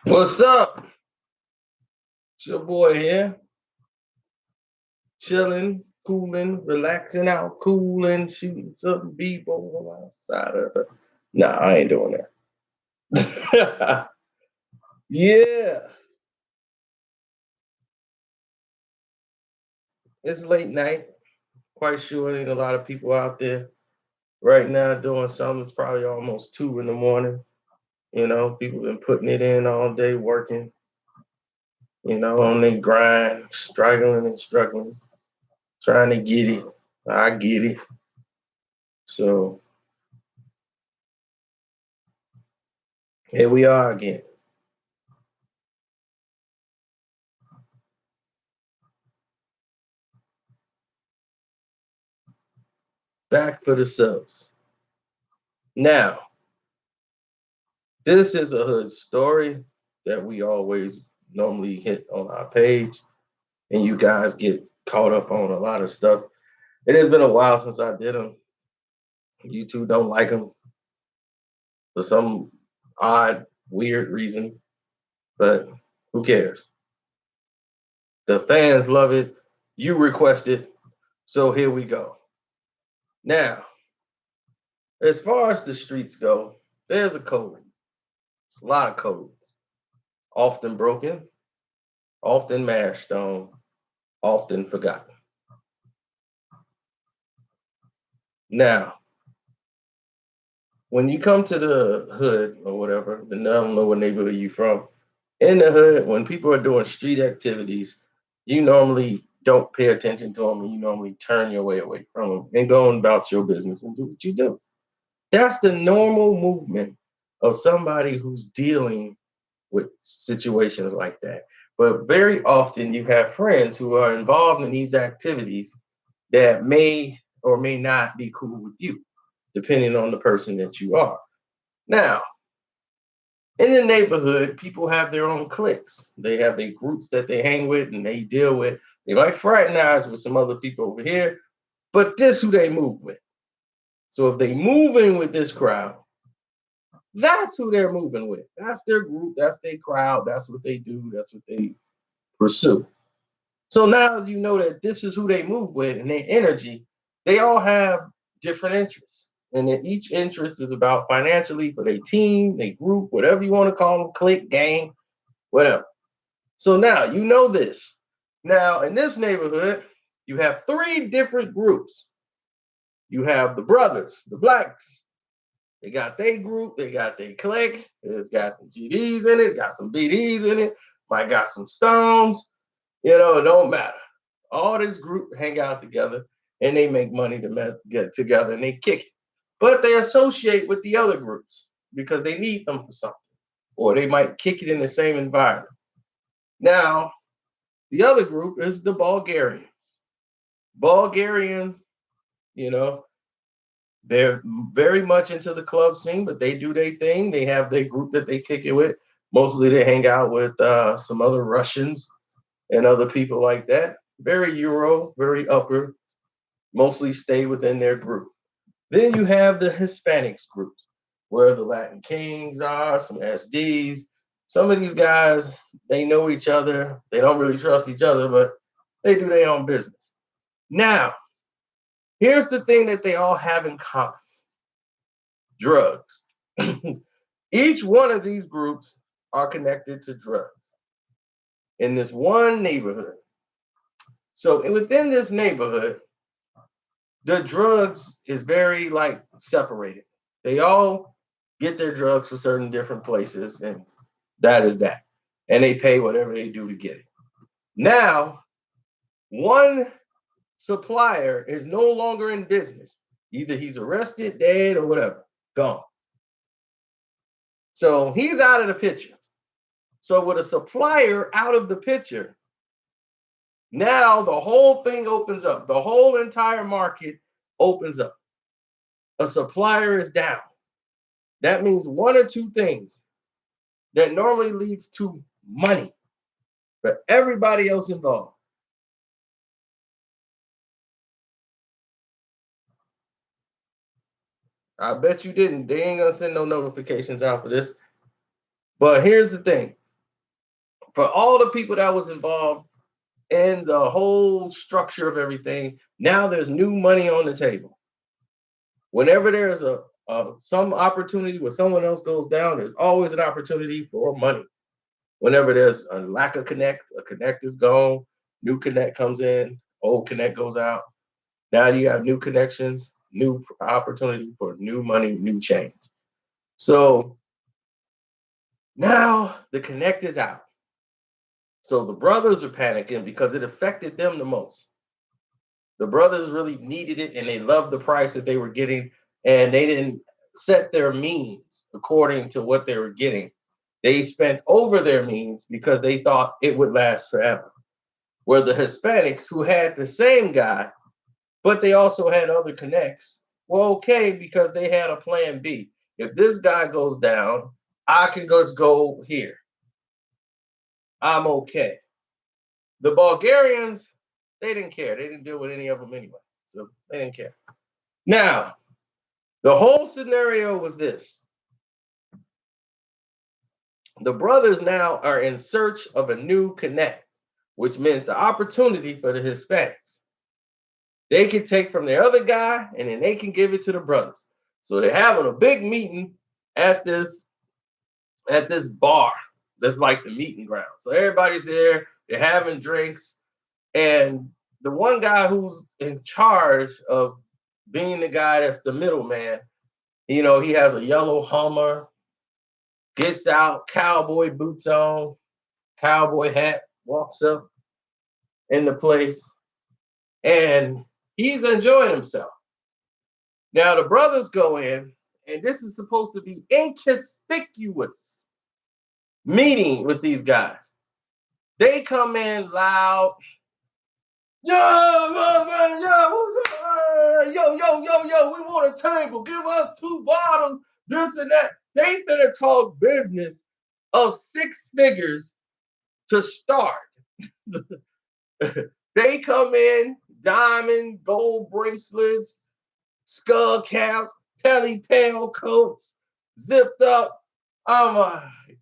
What's up? It's your boy here, chilling, cooling, relaxing out, cooling, shooting some b-ball outside of the. Nah, I ain't doing that. Yeah, it's late night. Quite sure ain't a lot of people out there right now doing something. It's probably almost 2 in the morning. People been putting it in all day, working. On their grind, struggling and struggling, trying to get it. I get it. So here we are again. Back for the subs. Now, this is a hood story that we always normally hit on our page, and you guys get caught up on a lot of stuff. It has been a while since I did them. YouTube don't like them for some odd, weird reason, but who cares? The fans love it. You request it, so here we go. Now, as far as the streets go, there's a code. A lot of codes, often broken, often mashed on, often forgotten. Now, when you come to the hood or whatever, then I don't know what neighborhood you from. In the hood, when people are doing street activities, you normally don't pay attention to them, and you normally turn your way away from them and go on about your business and do what you do. That's the normal movement of somebody who's dealing with situations like that. But very often you have friends who are involved in these activities that may or may not be cool with you, depending on the person that you are. Now, in the neighborhood, people have their own cliques. They have their groups that they hang with and they deal with. They might fraternize with some other people over here, but this who they move with. So if they move in with this crowd, that's who they're moving with. That's their group, that's their crowd, that's what they do, that's what they pursue. So now you know that this is who they move with and their energy, they all have different interests. And then each interest is about financially for their team, their group, whatever you want to call them, clique, gang, whatever. So now you know this. Now in this neighborhood, you have three different groups. You have the brothers, the blacks. They got their group, they got their clique. It's got some GDs in it, got some BDs in it, might got some stones. It don't matter. All this group hang out together and they make money to get together and they kick it. But they associate with the other groups because they need them for something, or they might kick it in the same environment. Now, the other group is the Bulgarians. Bulgarians, you know, they're very much into the club scene, but they do their thing. They have their group that they kick it with. Mostly they hang out with some other Russians and other people like that. Very Euro, very upper, mostly stay within their group. Then you have the Hispanics groups, where the Latin Kings are, some SDs. Some of these guys, they know each other. They don't really trust each other, but they do their own business. Now, here's the thing that they all have in common: drugs. Each one of these groups are connected to drugs in this one neighborhood. So within this neighborhood, the drugs is very like separated. They all get their drugs from certain different places, and that is that. And they pay whatever they do to get it. Now, one supplier is no longer in business. Either he's arrested, dead, or whatever, gone. So he's out of the picture. So with a supplier out of the picture, now the whole thing opens up. The whole entire market opens up. A supplier is down. That means one or two things that normally leads to money for everybody else involved. I bet you didn't. They ain't gonna send no notifications out for this. But here's the thing. for all the people that was involved in the whole structure of everything, now there's new money on the table. Whenever there's a some opportunity where someone else goes down, there's always an opportunity for money. Whenever there's a lack of connect, a connect is gone, new connect comes in, old connect goes out. Now you have new connections, new opportunity for new money, new change. So now the connect is out. So the brothers are panicking because it affected them the most. The brothers really needed it and they loved the price that they were getting, and they didn't set their means according to what they were getting. They spent over their means because they thought it would last forever. Where the Hispanics, who had the same guy, but they also had other connects, were okay because they had a plan B. If this guy goes down, I can just go here. I'm okay. The Bulgarians, they didn't care. They didn't deal with any of them anyway. So they didn't care. Now, the whole scenario was this: the brothers now are in search of a new connect, which meant the opportunity for the Hispanics. They can take from their other guy and then they can give it to the brothers. So they're having a big meeting at this bar that's like the meeting ground. So everybody's there, they're having drinks, and the one guy who's in charge of being the guy that's the middleman, he has a yellow Hummer, gets out, cowboy boots on, cowboy hat, walks up in the place, and he's enjoying himself. Now the brothers go in, and this is supposed to be inconspicuous meeting with these guys. They come in loud. Yo, man, yo, what's up? Yo, we want a table. Give us 2 bottles, this and that. They finna talk business of 6 figures to start. They come in, diamond, gold bracelets, skull caps, Pelly Pale coats, zipped up.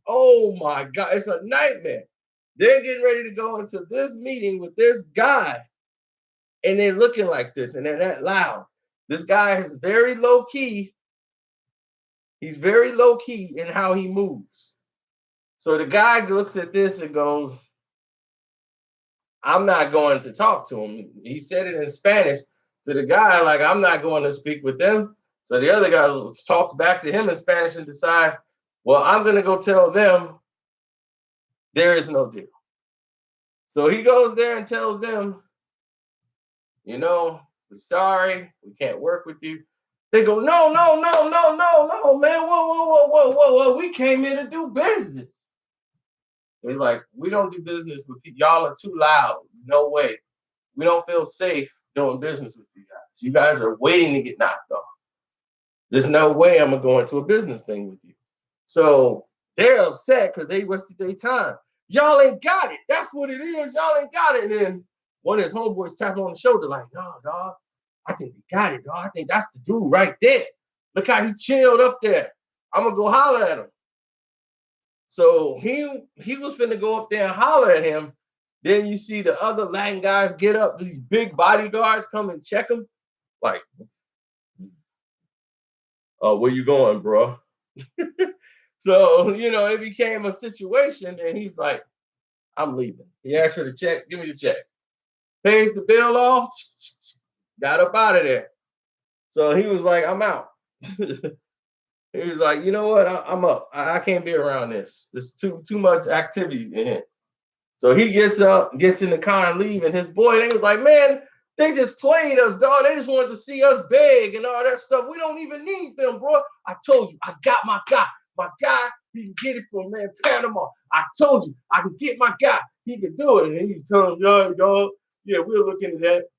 Oh my God, it's a nightmare. They're getting ready to go into this meeting with this guy, and they're looking like this, and they're that loud. This guy is very low key. He's very low key in how he moves. So the guy looks at this and goes, I'm not going to talk to him. He said it in Spanish to the guy, like, I'm not going to speak with them. So the other guy talks back to him in Spanish and decide, well, I'm going to go tell them there is no deal. So he goes there and tells them, we're sorry, we can't work with you. They go, no, man, whoa. We came here to do business. They're like, we don't do business with people. Y'all are too loud. No way. We don't feel safe doing business with you guys. You guys are waiting to get knocked off. There's no way I'm gonna go into a business thing with you. So they're upset because they wasted their time. Y'all ain't got it. That's what it is. Y'all ain't got it. And then one of his homeboys tapped him on the shoulder, like, no, dog, I think they got it, dog. I think that's the dude right there. Look how he chilled up there. I'm gonna go holler at him. So he was finna go up there and holler at him. Then you see the other Latin guys get up, these big bodyguards come and check him. Like, where you going, bro? So, it became a situation, and he's like, I'm leaving. He asked for the check, give me the check. Pays the bill off, got up out of there. So he was like, I'm out. He was like, you know what? I'm up. I can't be around this. There's too much activity in here. So he gets up, gets in the car and leave. And his boy, they was like, man, they just played us, dog. They just wanted to see us beg and all that stuff. We don't even need them, bro. I told you, I got my guy. My guy, he can get it from man Panama. I told you, I can get my guy. He can do it. And he told him, dog, yeah, we'll look into that.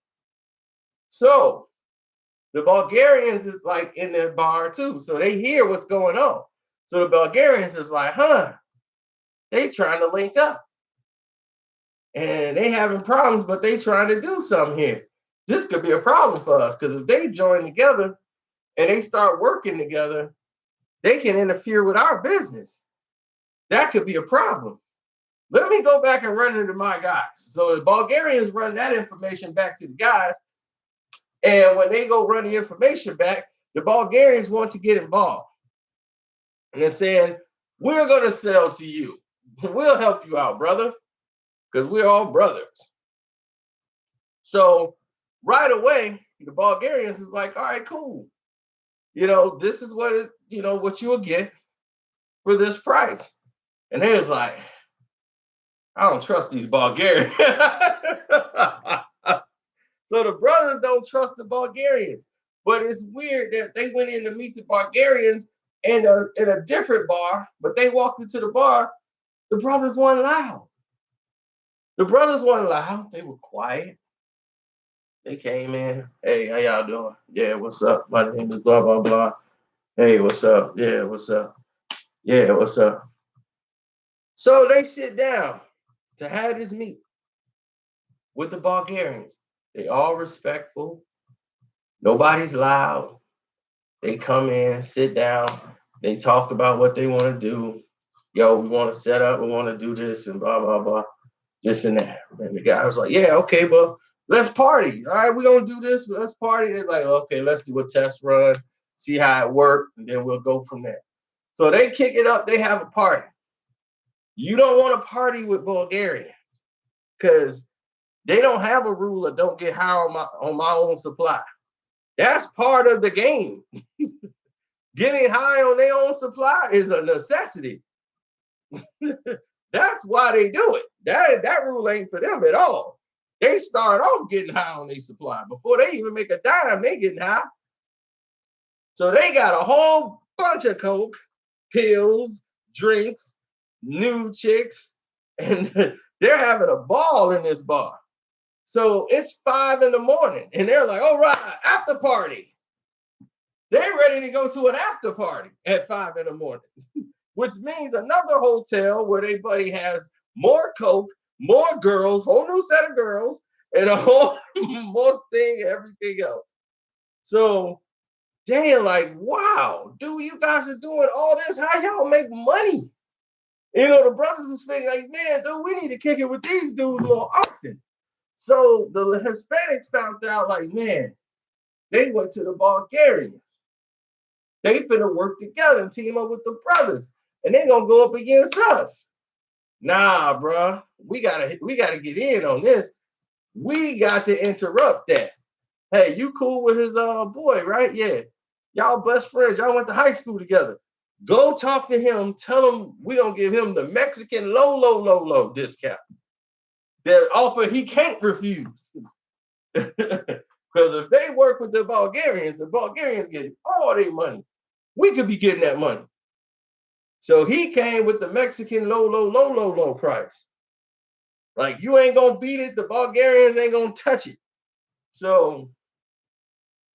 So the Bulgarians is like in their bar too. So they hear what's going on. So the Bulgarians is like, they trying to link up. And they having problems, but they trying to do something here. This could be a problem for us because if they join together and they start working together, they can interfere with our business. That could be a problem. Let me go back and run into my guys. So the Bulgarians run that information back to the guys. And when they go run the information back, the Bulgarians want to get involved. And they're saying, we're going to sell to you. We'll help you out, brother, because we're all brothers. So right away, the Bulgarians is like, all right, cool. This is what you'll get for this price. And they was like, I don't trust these Bulgarians. So the brothers don't trust the Bulgarians. But it's weird that they went in to meet the Bulgarians in a different bar, but they walked into the bar. The brothers weren't loud. The brothers weren't loud. They were quiet. They came in. Hey, how y'all doing? Yeah, what's up? My name is blah, blah, blah. Hey, what's up? Yeah, what's up? Yeah, what's up? So they sit down to have this meet with the Bulgarians. They all respectful. Nobody's loud. They come in, sit down. They talk about what they want to do. Yo, we want to set up. We want to do this and blah, blah, blah. This and that. And the guy was like, yeah, okay, but let's party. All right, we're going to do this. Let's party. They're like, okay, let's do a test run, see how it worked, and then we'll go from there. So they kick it up. They have a party. You don't want to party with Bulgaria because they don't have a rule of don't get high on my own supply. That's part of the game. Getting high on their own supply is a necessity. That's why they do it. That rule ain't for them at all. They start off getting high on their supply. Before they even make a dime, they getting high. So they got a whole bunch of coke, pills, drinks, new chicks, and they're having a ball in this bar. So it's 5 a.m. and they're like, all right, after party. They're ready to go to an after party at 5 a.m, which means another hotel where they buddy has more coke, more girls, whole new set of girls, and a whole more thing, everything else. So they're like, wow, dude, you guys are doing all this. How y'all make money? The brothers is thinking like, man, dude, we need to kick it with these dudes more often. So the Hispanics found out, like, man, they went to the Bulgarians. They finna work together and team up with the brothers, and they gonna go up against us. Nah, bro, we gotta get in on this. We got to interrupt that. Hey, you cool with his boy, right? Yeah, y'all best friends. Y'all went to high school together. Go talk to him. Tell him we gonna give him the Mexican low discount. That offer he can't refuse. Because if they work with the Bulgarians getting all their money. We could be getting that money. So he came with the Mexican low price. Like, you ain't gonna beat it. The Bulgarians ain't gonna touch it. So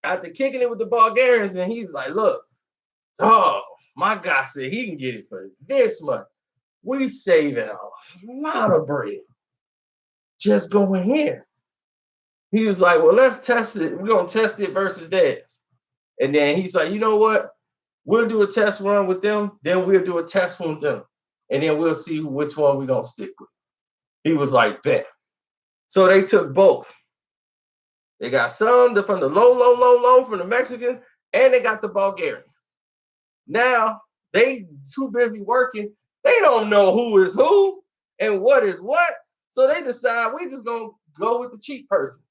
after kicking it with the Bulgarians, and he's like, look, oh, my guy said he can get it for this much. We saving a lot of bread. Just go in here. He was like, well, let's test it. We're gonna test it versus theirs. And then he's like, you know what? We'll do a test run with them, then we'll do a test one with them. And then we'll see which one we're gonna stick with. He was like, bet. So they took both. They got some from the low from the Mexican, and they got the Bulgarian. Now they too busy working. They don't know who is who and what is what. So they decide we just gonna go with the cheap person.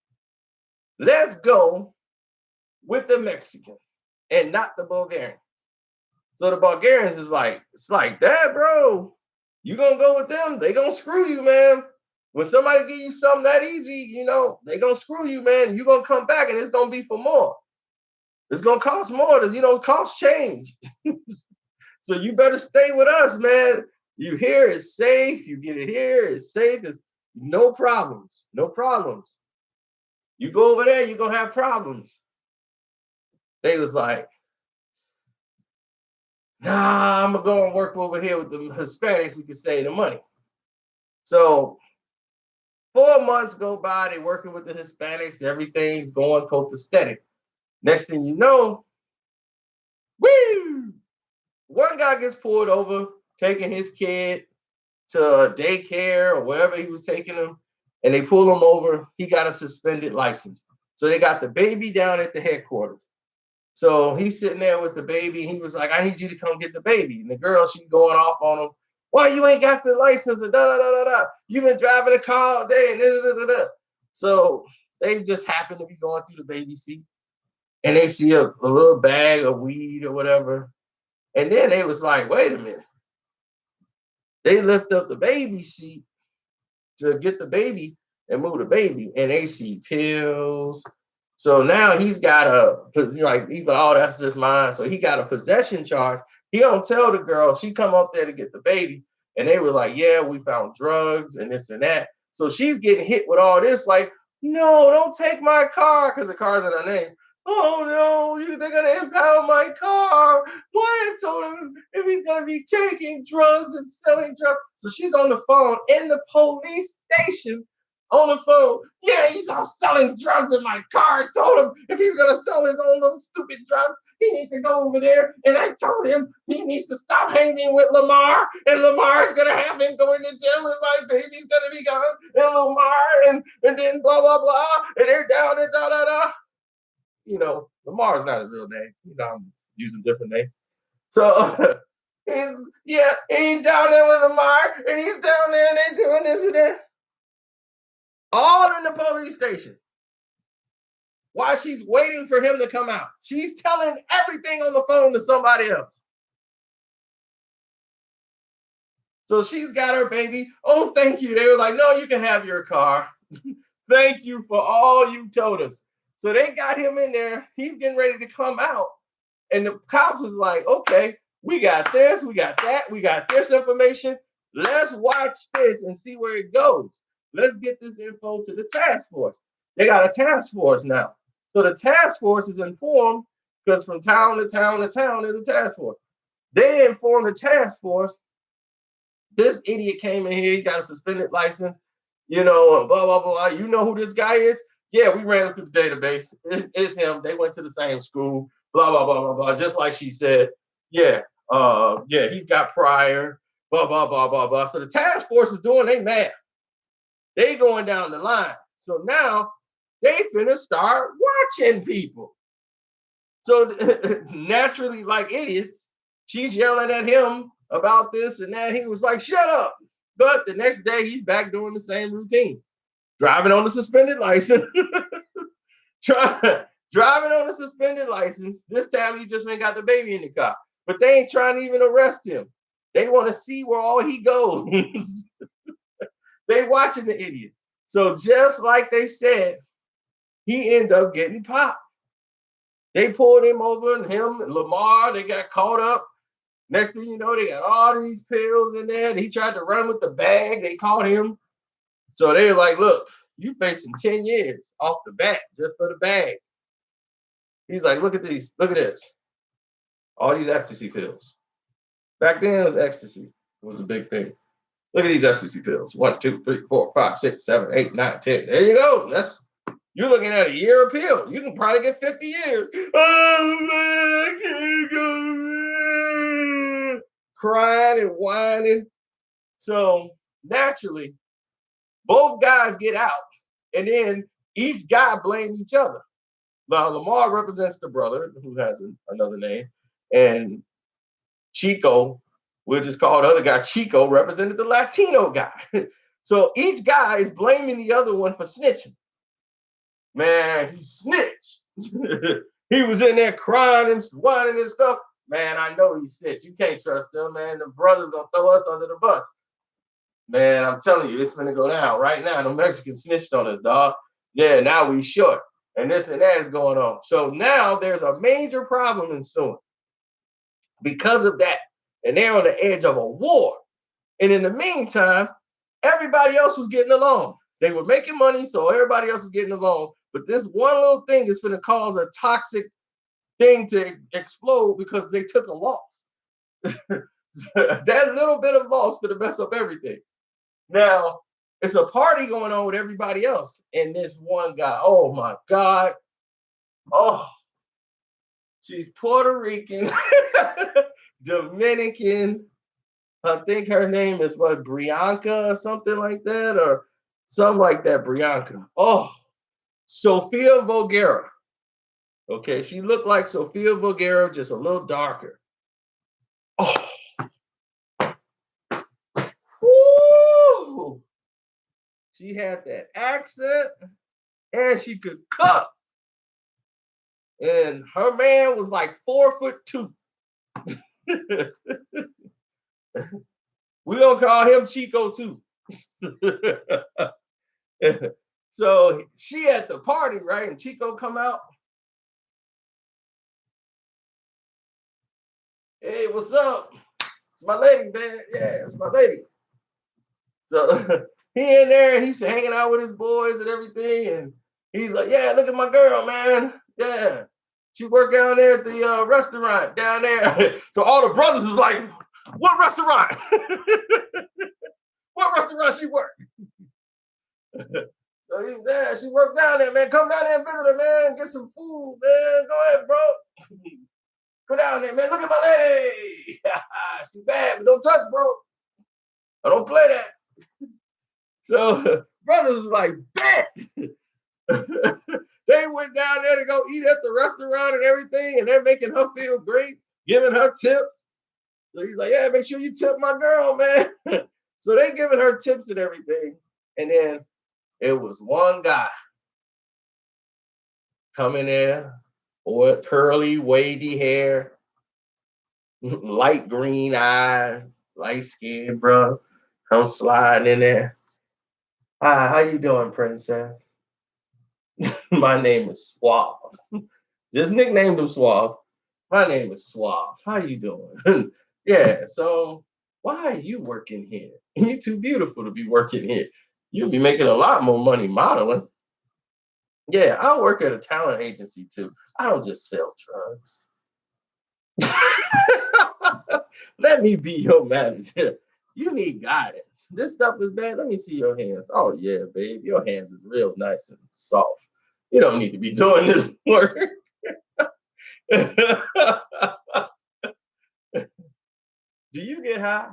Let's go with the Mexicans and not the Bulgarians. So the Bulgarians is like, it's like that, bro. You gonna go with them? They gonna screw you, man. When somebody give you something that easy, they gonna screw you, man. You gonna come back and it's gonna be for more. It's gonna cost more to, cost change. So you better stay with us, man. You here, it's safe. You get it here, it's safe. It's no problems. No problems. You go over there, you're gonna have problems. They was like, nah, I'm gonna go and work over here with the Hispanics. We can save the money. So 4 months go by, they working with the Hispanics, everything's going copacetic. Next thing you know, woo! One guy gets pulled over, taking his kid to daycare or wherever he was taking him, and they pull him over. He got a suspended license. So they got the baby down at the headquarters. So he's sitting there with the baby. And he was like, I need you to come get the baby. And the girl, she's going off on him. Why you ain't got the license? And da da da da da. You've been driving a car all day. And da, da, da, da. So they just happen to be going through the baby seat and they see a little bag of weed or whatever. And then they was like, wait a minute. They lift up the baby seat to get the baby and move the baby, and they see pills. So now he's got he's like, oh, that's just mine. So he got a possession charge. He don't tell the girl. She come up there to get the baby, and they were like, yeah, we found drugs and this and that. So she's getting hit with all this, like, no, don't take my car because the car's in her name. Oh no, they're gonna impound my car. Wyatt told him if he's gonna be taking drugs and selling drugs. So she's on the phone in the police station on the phone. Yeah, he's all selling drugs in my car. I told him if he's gonna sell his own little stupid drugs, he needs to go over there. And I told him he needs to stop hanging with Lamar, and Lamar's gonna have him going to jail, and my baby's gonna be gone, and Lamar, and then blah blah blah, and they're down and da da da. Lamar's not his real name. I'm using different names. So he's down there with Lamar, and he's down there, and they're doing this and that, all in the police station. While she's waiting for him to come out, she's telling everything on the phone to somebody else. So she's got her baby. Oh, thank you. They were like, no, you can have your car. Thank you for all you told us. So they got him in there. He's getting ready to come out. And the cops was like, okay, we got this, we got that, we got this information. Let's watch this and see where it goes. Let's get this info to the task force. They got a task force now. So the task force is informed because from town to town to town, there's a task force. They inform the task force. This idiot came in here, he got a suspended license, blah, blah, blah. You know who this guy is? Yeah, we ran him through the database. It's him. They went to the same school, blah, blah, blah, blah, blah. Just like she said. Yeah, he's got prior, blah, blah, blah, blah, blah. So the task force is doing their math. They going down the line. So now they finna start watching people. So naturally, like idiots, she's yelling at him about this and that. He was like, shut up. But the next day, he's back doing the same routine, driving on the suspended license. Driving on a suspended license. This time, he just ain't got the baby in the car. But they ain't trying to even arrest him. They want to see where all he goes. They watching the idiot. So just like they said, he ended up getting popped. They pulled him over, and him and Lamar, they got caught up. Next thing you know, they got all these pills in there. And he tried to run with the bag. They caught him. So they were like, look, you facing 10 years off the bat just for the bag. He's like, look at these. Look at this. All these ecstasy pills. Back then, it was ecstasy. It was a big thing. Look at these ecstasy pills. 1, 2, 3, 4, 5, 6, 7, 8, 9, 10. There you go. You're looking at a year appeal. You can probably get 50 years. Oh, man, I can't go. Crying and whining. So naturally, both guys get out. And then each guy blames each other. Now, Lamar represents the brother, who has another name. And Chico, we'll just call the other guy Chico, represented the Latino guy. So each guy is blaming the other one for snitching. Man, he snitched. He was in there crying and whining and stuff. Man, I know he snitched. You can't trust them, man. The brother's gonna throw us under the bus. Man, I'm telling you, it's gonna go down right now. The Mexicans snitched on us, dog. Yeah, now we short. And this and that is going on. So now there's a major problem ensuing because of that. And they're on the edge of a war. And in the meantime, everybody else was getting along. They were making money, so everybody else was getting along. But this one little thing is going to cause a toxic thing to explode because they took a loss. That little bit of loss could have messed up everything. Now, it's a party going on with everybody else. And this one guy, oh my God. Oh, she's Puerto Rican, Dominican, I think her name is what, Brianka or something like that, or something like that. Brianka. Oh, Sophia Vergara. Okay, she looked like Sophia Vergara, just a little darker. Oh, woo! She had that accent, and she could cook. And her man was like 4'2". We gonna call him Chico too. So she at the party, right? And Chico come out. Hey, what's up? It's my lady, man. Yeah, it's my lady. So he in there, he's hanging out with his boys and everything, and he's like, "Yeah, look at my girl, man. Yeah, she work down there at the restaurant down there." So all the brothers is like, "What restaurant? What restaurant she work?" So he's there. She worked down there, man. Come down there and visit her, man. Get some food, man. Go ahead, bro. Go down there, man. Look at my lady. She bad, but don't touch, bro. I don't play that. So brothers is like, bet. They went down there to go eat at the restaurant and everything, and they're making her feel great, giving her tips. So he's like, yeah, make sure you tip my girl, man. So they giving her tips and everything. And then it was one guy coming there with curly, wavy hair, light green eyes, light skin, bro. Come sliding in there. Hi, how you doing, princess? My name is Suave. Just nicknamed him Suave. My name is Suave. How you doing? Yeah, so why are you working here? You're too beautiful to be working here. You'll be making a lot more money modeling. Yeah, I work at a talent agency too. I don't just sell drugs. Let me be your manager. You need guidance. This stuff is bad. Let me see your hands. Oh yeah, babe. Your hands is real nice and soft. You don't need to be doing this work. Do you get high?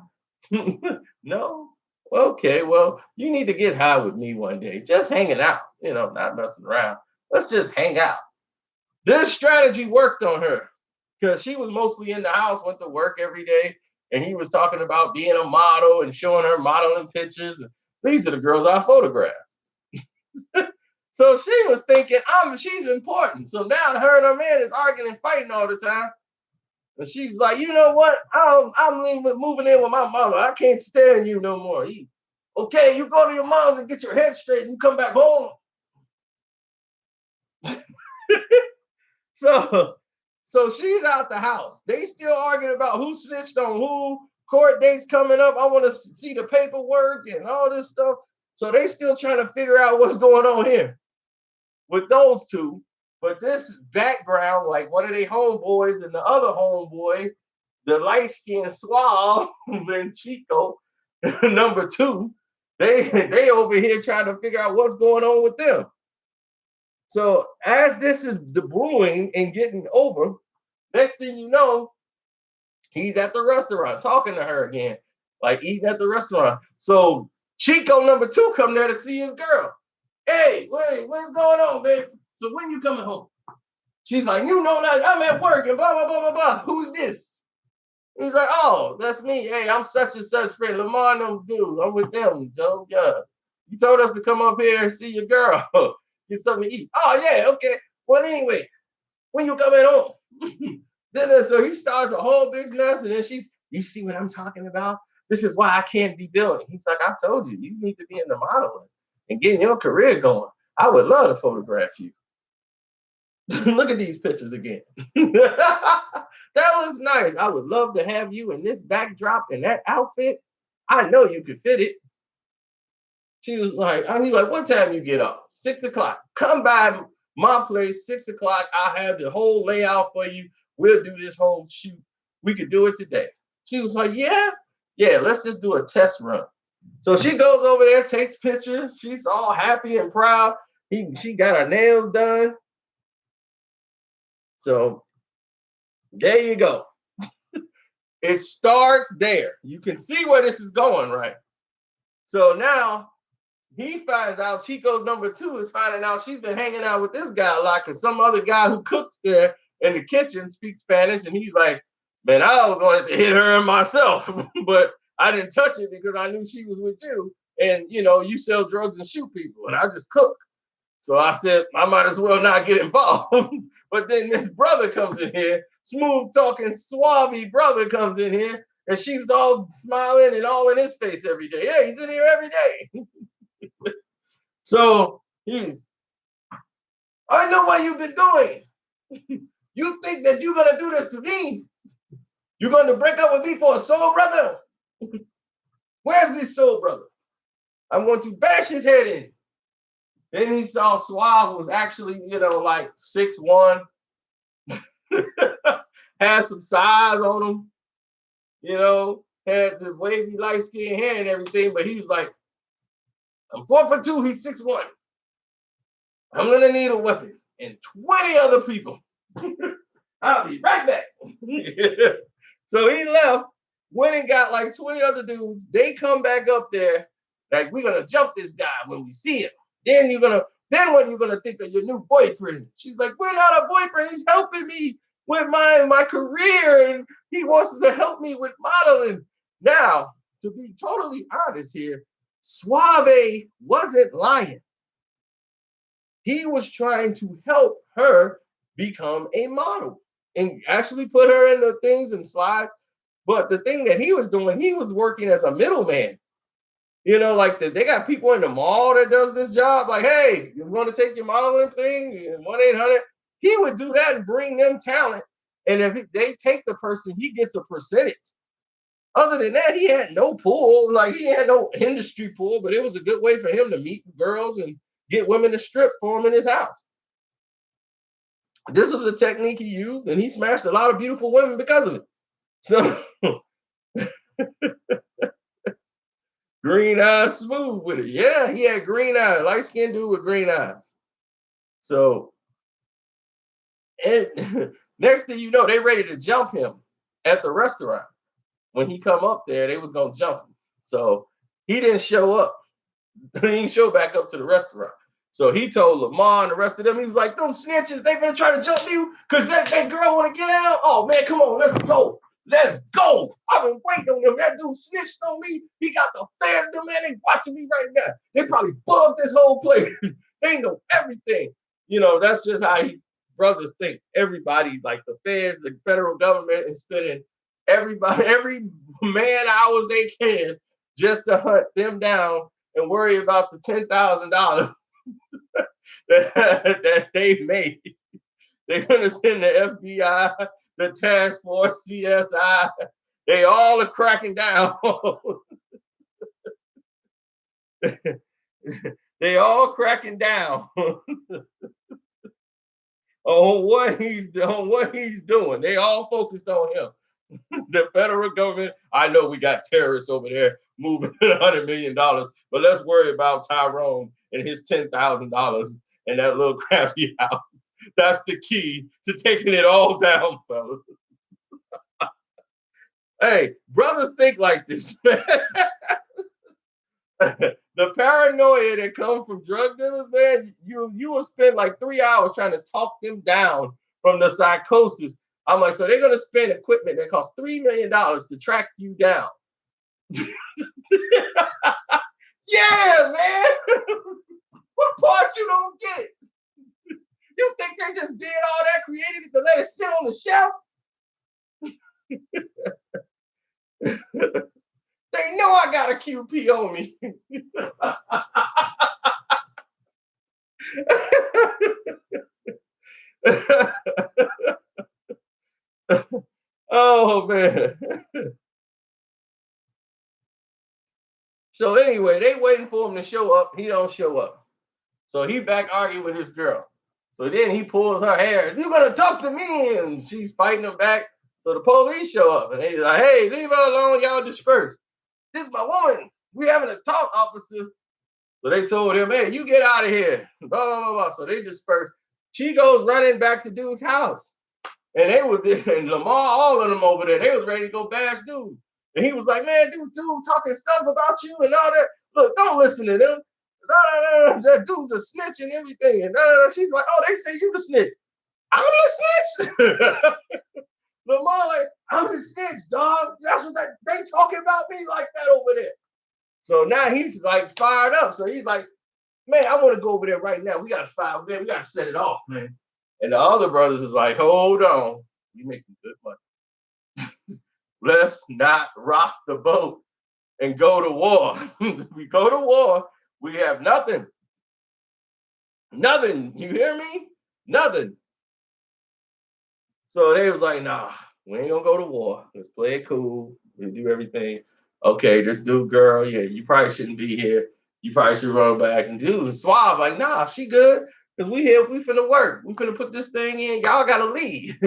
No? Okay, well, you need to get high with me one day. Just hanging out, not messing around. Let's just hang out. This strategy worked on her because she was mostly in the house, went to work every day, and he was talking about being a model and showing her modeling pictures. And these are the girls I photographed. So she was thinking, she's important. So now her and her man is arguing and fighting all the time. And she's like, you know what? I'm moving in with my mama. I can't stand you no more. Okay, you go to your mom's and get your head straight and you come back home. So so she's out the house. They still arguing about who snitched on who, court dates coming up. I want to see the paperwork and all this stuff. So they still trying to figure out what's going on here with those two. But this background, like one of their homeboys and the other homeboy, the light skinned suave and Chico, number two, they over here trying to figure out what's going on with them. So as this is the brewing and getting over, next thing you know, he's at the restaurant talking to her again, like eating at the restaurant. So Chico number two come there to see his girl. Hey, wait, what's going on, babe? So when you coming home? She's like, you know that I'm at work and blah blah blah blah blah. Who's this? He's like, oh, that's me. Hey, I'm such and such friend. Lamar and them dudes. I'm with them, Joe. Yeah. You told us to come up here and see your girl. Get something to eat. Oh, yeah, okay. Well, anyway, when you coming home? So he starts a whole big mess, and then you see what I'm talking about? This is why I can't be doing. He's like, I told you, you need to be in the modeling and getting your career going. I would love to photograph you. Look at these pictures again. That looks nice. I would love to have you in this backdrop and that outfit. I know you could fit it. She was like, he's like, what time you get off? 6 o'clock. Come by my place, 6 o'clock. I'll have the whole layout for you. We'll do this whole shoot. We could do it today. She was like, yeah, yeah, let's just do a test run. So she goes over there, takes pictures. She's all happy and proud. She got her nails done. So there you go. It starts there. You can see where this is going, right? So now he finds out Chico number two is finding out she's been hanging out with this guy a lot because some other guy who cooks there in the kitchen speaks Spanish. And he's like, man, I always wanted to hit her myself, but I didn't touch it because I knew she was with you. And you sell drugs and shoot people, and I just cook. So I said, I might as well not get involved. But then this brother comes in here, smooth talking, suave brother comes in here, and she's all smiling and all in his face every day. Yeah, he's in here every day. So I know what you've been doing. You think that you're gonna do this to me? You're gonna break up with me for a soul brother? Where's this soul brother? I'm going to bash his head in. Then he saw Suave was actually, like 6'1", had some size on him, had the wavy light skin hair and everything, but he was like, I'm 4'2", he's 6'1". I'm gonna need a weapon and 20 other people. I'll be right back. So he left, went and got like 20 other dudes. They come back up there, like, we're gonna jump this guy when we see him. Then what are you gonna think of your new boyfriend? She's like, we're not a boyfriend, he's helping me with my career, and he wants to help me with modeling. Now, to be totally honest here, Suave wasn't lying. He was trying to help her become a model and actually put her in the things and slides. But the thing that he was doing, he was working as a middleman. Like they got people in the mall that does this job. Like, hey, you want to take your modeling thing? 1-800. He would do that and bring them talent. And if they take the person, he gets a percentage. Other than that, he had no pull. Like, he had no industry pull, but it was a good way for him to meet girls and get women to strip for him in his house. This was a technique he used, and he smashed a lot of beautiful women because of it. So green eyes, smooth with it. Yeah, he had green eyes, light skinned dude with green eyes. So and next thing you know, they ready to jump him at the restaurant. When he come up there, they was gonna jump him. So he didn't show up. He didn't show back up to the restaurant. So he told Lamar and the rest of them, he was like, them snitches, they been trying to jump you because that girl want to get out. Oh, man, come on, let's go. Let's go. I've been waiting on them. That dude snitched on me. He got the fans, them, man. They watching me right now. They probably bugged this whole place. They know everything. That's just how brothers think. Everybody, like the feds, the federal government, is spending every man hours they can just to hunt them down and worry about the $10,000 that they made. They're gonna send the FBI, the task force, CSI. They all are cracking down. They all cracking down on what he's doing. They all focused on him. The federal government, I know we got terrorists over there moving $100 million, but let's worry about Tyrone and his $10,000 and that little crappy house. That's the key to taking it all down, fellas. Hey, brothers think like this, man. The paranoia that comes from drug dealers, man, you will spend like 3 hours trying to talk them down from the psychosis. I'm like, so they're gonna spend equipment that costs $3 million to track you down. Yeah, man. What part you don't get? You think they just did all that creative to let it sit on the shelf? They know I got a QP on me. Oh man. So anyway, they waiting for him to show up. He don't show up. So he back arguing with his girl. So then he pulls her hair. You better talk to me, and she's fighting him back. So the police show up, and he's like, "Hey, leave her alone. Y'all disperse. This is my woman. We having a talk, officer." So they told him, "Hey, you get out of here." Blah blah blah blah. So they disperse. She goes running back to dude's house. And they was and Lamar, all of them over there, they was ready to go bash dude. And he was like, man, dude talking stuff about you and all that. Look, don't listen to them. That dude's a snitch and everything. And she's like, oh, they say you the snitch. I'm the snitch. Lamar, like, I'm the snitch, dog. That's what they talking about me like that over there. So now he's like fired up. So he's like, man, I want to go over there right now. We got to fire, man. We got to set it off, man. And the other brothers is like, hold on. You making good money. Let's not rock the boat and go to war. We go to war. We have nothing. Nothing. You hear me? Nothing. So they was like, nah, we ain't gonna go to war. Let's play it cool. We do everything. Okay, this dude, girl, yeah, you probably shouldn't be here. You probably should run back. And dude was suave, like, nah, she good. Cause we here, we finna work. We finna put this thing in. Y'all gotta leave.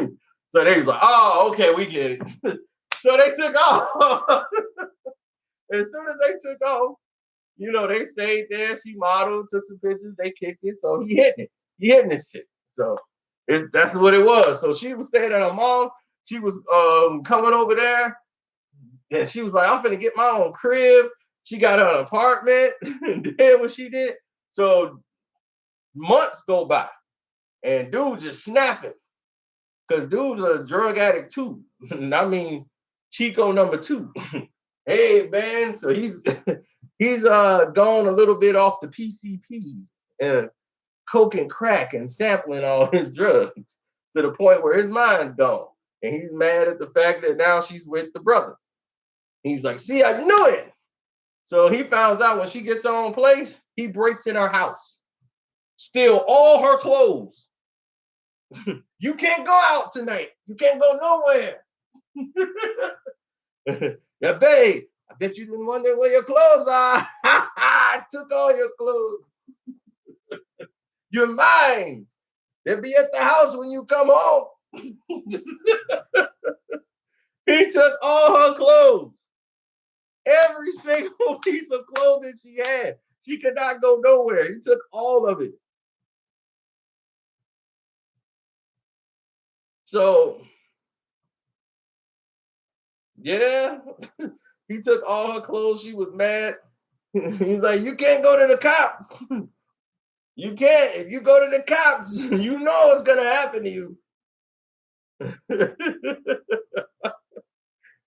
So they was like, oh, okay, we get it. So they took off. As soon as they took off, they stayed there. She modeled, took some pictures, they kicked it. So he hitting it. He hitting this shit. So that's what it was. So she was staying at her mom. She was coming over there, and she was like, I'm gonna get my own crib. She got an apartment and did what she did. So months go by, and dude just snapping. Because dude's a drug addict too. I mean, Chico number two. Hey man, so he's he's gone a little bit off the PCP and coke and crack and sampling all his drugs to the point where his mind's gone. And he's mad at the fact that now she's with the brother. He's like, see, I knew it. So he finds out when she gets her own place, he breaks in her house, steal all her clothes. You can't go out tonight. You can't go nowhere. Yeah, babe, I bet you've been wondering where your clothes are. I took all your clothes. You're mine. They'll be at the house when you come home. He took all her clothes, every single piece of clothing she had. She could not go nowhere. He took all of it. So, yeah, he took all her clothes. She was mad. He's like, you can't go to the cops. You can't. If you go to the cops, you know what's going to happen to you.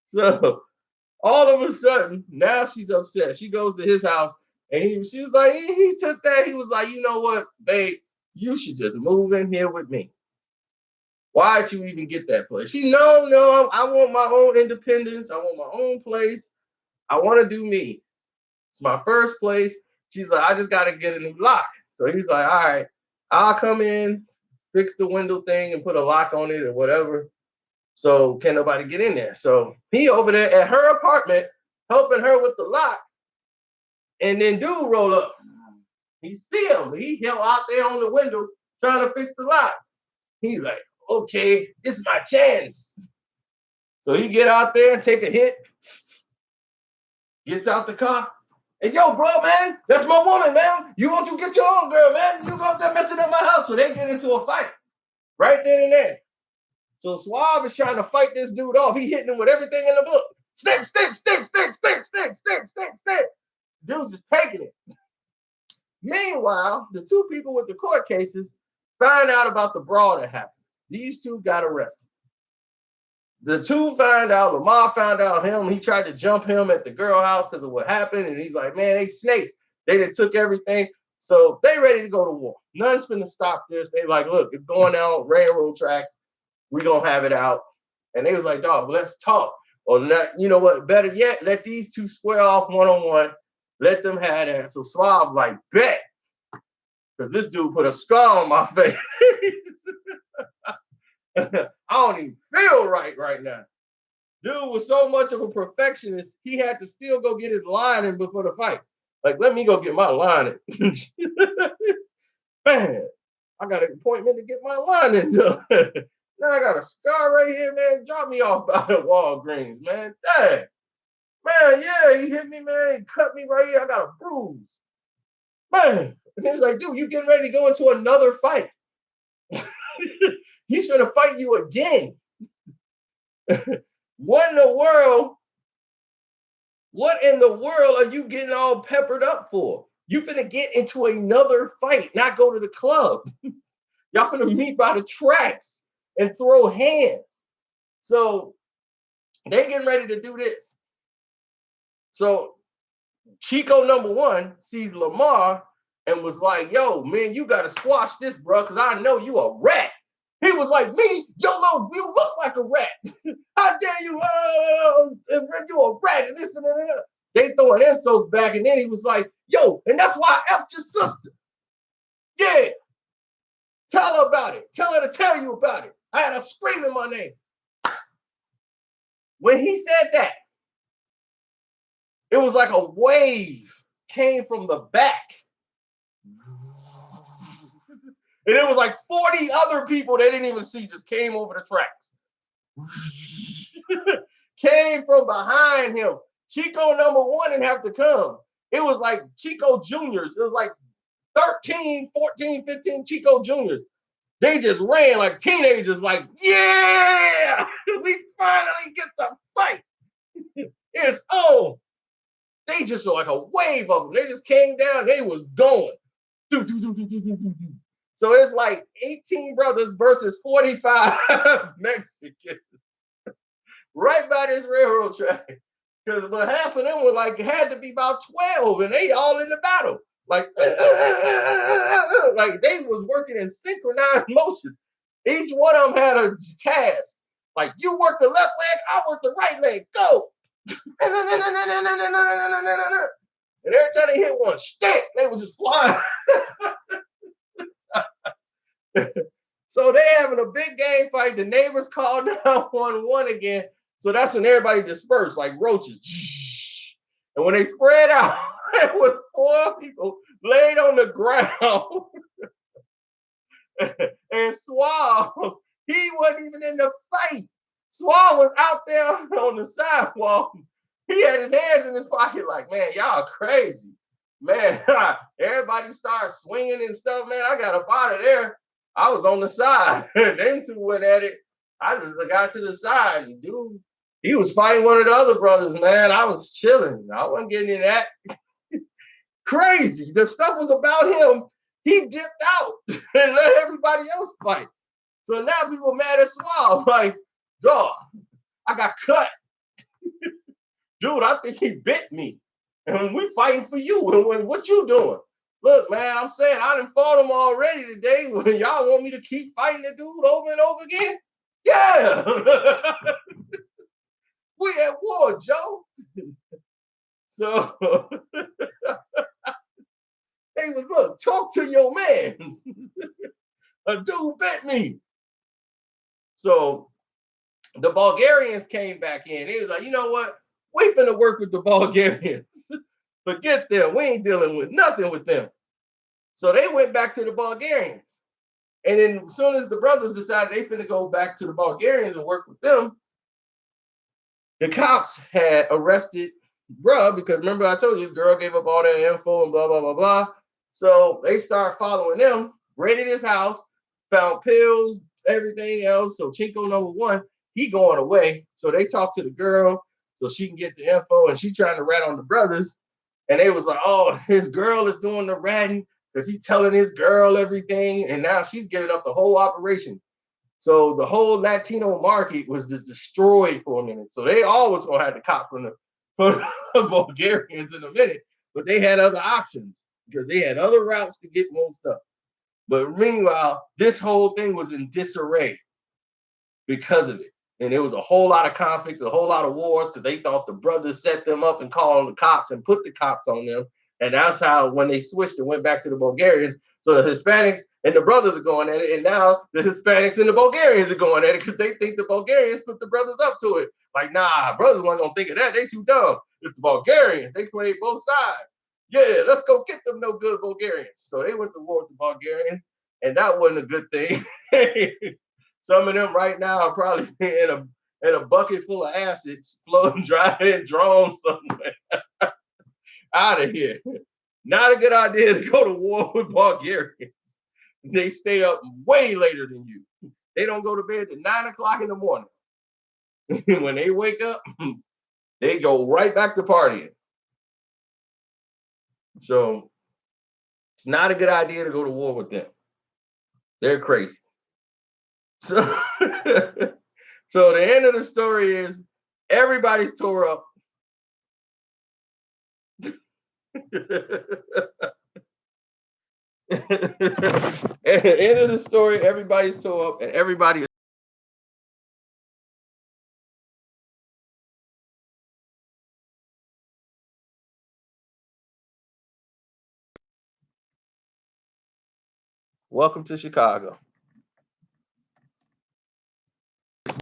So all of a sudden, now she's upset. She goes to his house, and she was like, he took that. He was like, you know what, babe, you should just move in here with me. Why'd you even get that place? She, no, I want my own independence. I want my own place. I want to do me. It's my first place. She's like, I just got to get a new lock. So he's like, all right, I'll come in, fix the window thing, and put a lock on it or whatever. So can nobody get in there? So he over there at her apartment helping her with the lock. And then dude roll up. He see him. He held out there on the window trying to fix the lock. He's like, okay, this is my chance. So he get out there and take a hit, gets out the car. Hey, yo, bro, man, that's my woman, man. You want to get your own girl, man. You go there messing up my house. So they get into a fight right then and there. So Suave is trying to fight this dude off. He hitting him with everything in the book. Stick, stick, stick, stick, stick, stick, stick, stick, stick. Dude's just taking it. Meanwhile, the two people with the court cases find out about the brawl that happened. These two got arrested. The two find out, Lamar found out him. He tried to jump him at the girl house because of what happened. And he's like, man, they snakes. They done took everything. So they ready to go to war. None's finna stop this. They like, look, it's going down railroad tracks. We gonna have it out. And they was like, dog, let's talk. Or not, you know what? Better yet, let these two square off one-on-one. Let them have that. So Suave like, bet. Because this dude put a scar on my face. I don't even feel right now. Dude was so much of a perfectionist, he had to still go get his line in before the fight. Like, let me go get my line in. Man, I got an appointment to get my line in done. Now I got a scar right here, man. Drop me off by the Walgreens, man. Dang. Man, yeah, he hit me, man. He cut me right here. I got a bruise. Man. And he was like, dude, you getting ready to go into another fight. He's gonna fight you again. What in the world? What in the world are you getting all peppered up for? You finna get into another fight, not go to the club. Y'all finna meet by the tracks and throw hands. So they getting ready to do this. So Chico number one sees Lamar and was like, yo, man, you gotta squash this, bro, because I know you a rat. He was like, me, you look like a rat. How dare you? You a rat and this and that. They throwing insults back, and then he was like, yo, and that's why I effed your sister. Yeah, tell her about it. Tell her to tell you about it. I had her screaming my name. When he said that, it was like a wave came from the back. And it was like 40 other people they didn't even see just came over the tracks. Came from behind him. Chico number one didn't have to come. It was like Chico Juniors. It was like 13, 14, 15 Chico Juniors. They just ran like teenagers, like, yeah, we finally get to fight. It's on. They just were like a wave of them. They just came down. They was going. So it's like 18 brothers versus 45 Mexicans right by this railroad track. Because what half of them were like, had to be about 12 and they all in the battle. Like, like they was working in synchronized motion. Each one of them had a task. Like, you work the left leg, I work the right leg. Go. And every time they hit one stick, they was just flying. So they having a big game fight. The neighbors called 911 again. So that's when everybody dispersed like roaches. And when they spread out, it was 4 people laid on the ground. And Swab, he wasn't even in the fight. Swab was out there on the sidewalk. He had his hands in his pocket, like, man, y'all crazy. Man, everybody started swinging and stuff. Man, I got up out of there. I was on the side. Them two went at it. I just got to the side. And dude, he was fighting one of the other brothers, man. I was chilling. I wasn't getting in that. Crazy. The stuff was about him. He dipped out and let everybody else fight. So now people mad at Swab. Like, dog, I got cut. Dude, I think he bit me. And we fighting for you. And what you doing? Look, man, I'm saying I done fought him already today. Y'all want me to keep fighting the dude over and over again? Yeah. We at war, Joe. So they was, look, talk to your man. A dude bit me. So the Bulgarians came back in. He was like, you know what? We finna work with the Bulgarians. Forget them. We ain't dealing with nothing with them. So they went back to the Bulgarians. And then as soon as the brothers decided they finna go back to the Bulgarians and work with them, the cops had arrested bruh, because remember I told you this girl gave up all that info and blah, blah, blah, blah. So they start following them, raided his house, found pills, everything else. So Chico number one, he going away. So they talked to the girl so she can get the info, and she trying to rat on the brothers. And they was like, oh, his girl is doing the ratting because he's telling his girl everything. And now she's giving up the whole operation. So the whole Latino market was just destroyed for a minute. So they always gonna have the cop from the Bulgarians in a minute, but they had other options because they had other routes to get more stuff. But meanwhile, this whole thing was in disarray because of it. And there was a whole lot of conflict, a whole lot of wars because they thought the brothers set them up and called the cops and put the cops on them. And that's how, when they switched and went back to the Bulgarians, so the Hispanics and the brothers are going at it. And now the Hispanics and the Bulgarians are going at it because they think the Bulgarians put the brothers up to it. Like, nah, brothers weren't going to think of that. They too dumb. It's the Bulgarians. They played both sides. Yeah, let's go get them no good Bulgarians. So they went to war with the Bulgarians. And that wasn't a good thing. Some of them right now are probably in a bucket full of acids, floating, driving drones somewhere out of here. Not a good idea to go to war with Bulgarians. They stay up way later than you. They don't go to bed at 9 o'clock in the morning. When they wake up, they go right back to partying. So it's not a good idea to go to war with them. They're crazy. So, so the end of the story is everybody's tore up. At the end of the story, everybody's tore up and everybody. Welcome to Chicago.